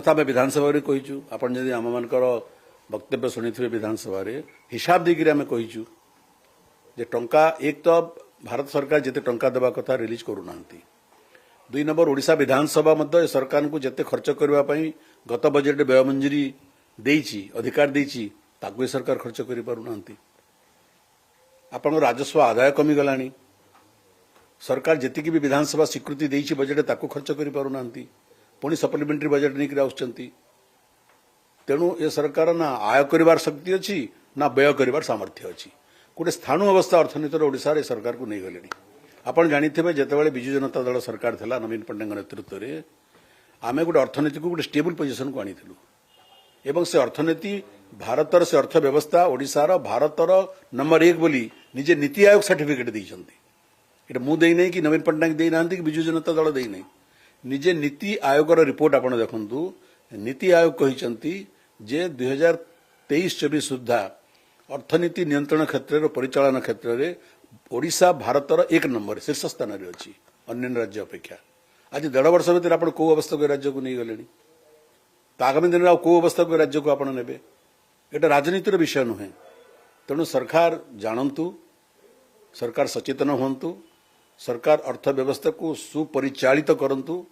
कथा आम विधानसभा कहीचु आपन जदि आम मानकर वक्तव्य शुणी विधानसभा हिसाब देकर आम कहीचु जे टंका एक तो भारत सरकार जिते टंका देवा कथा रिलीज करूना दुई नंबर ओडिशा विधानसभा मध्य सरकार को जिते खर्च करने गत बजेट व्यय मंजूरी देइछि अधिकार देइछि ताकू सरकार खर्च करि पारुना आपण राजस्व आदाय कमी गलानी सरकार जेतिकी भी विधानसभा स्वीकृति देइछि बजेट ताकू खर्च करि पारुना पुणी सप्लीमेंटरी बजेट नहीं आउछंती तेणु ये सरकार ना आय करिवार शक्ति अच्छी ना व्यय करिवार सामर्थ्य अच्छी गोटे स्थाणु अवस्था अर्थनीतिर ओडिशा सरकार को नहीं गले आपड़ जानिथिबे जेतेबेले बिजु जनता दल सरकार थिला नवीन पट्टनायक नेतृत्व में आमे गोटे अर्थनीति को गोटे स्टेबल पोजिशन को आनिथिलु एवं से अर्थनीति भारतर से अर्थव्यवस्था ओडिशार भारतर नंबर 1 बोली निजे नीति आयोग सर्टिफिकेट देइछंती एटा मु देई नै कि नवीन पट्टनायक देई नांती कि बिजु जनता दल देई नै निजे नीति आयोगर रिपोर्ट आपण देखंतु नीति आयोग कहिसंती जे 2023-24 सुधा अर्थनीति नियंत्रण क्षेत्र रो परिचालन क्षेत्र रे ओडिशा भारतर 1 नंबर शीर्ष स्थान रे अछि अन्य राज्य अपेक्षा आज 1.5 वर्ष भीतर आपण को अवस्था को राज्य को नहीं गलेनी तो आगामी दिन को अवस्था को राज्य को आपण नेबे एटा राजनीतिर विषय नुहे तेणु सरकार जानतु सरकार सचेतन होंतु सरकार अर्थव्यवस्था को सुपरिचालित करंतु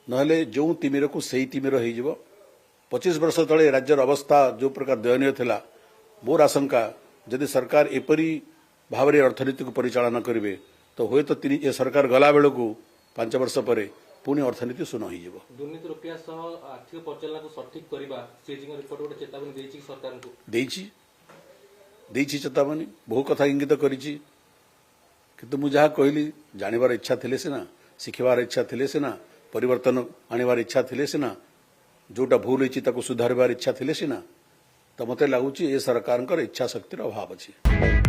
नहले जो तिमिर को सही तिमिर हो 25 वर्ष तले राज्यर अवस्था जो प्रकार दयनीय थिला मोर आशंका जदि सरकार एपरी भाव में अर्थनीति को परिचालन करेंगे तो हुए तो ये सरकार गला बेल को 5 वर्ष पर पुणी अर्थनीति शून्य हो दुर्नीति रोकिया सह आर्थिक परिचालन को सठिक करबा सीएजी रिपोर्ट गोटे चेतावनी देछि सरकार को देछि चेतावनी बहु कथा इंगित करिछि किंतु मु जहाँ कहली जानिबार इच्छा थिले सिना शिखिबार इच्छा थिले सिना परिवर्तन आनिबार इच्छा थिले सिना जोटा भूल होइछि ताको सुधारबार इच्छा थिले सिना तो मते लागुछि ए सरकारकर इच्छा शक्तिर अभाव अछि।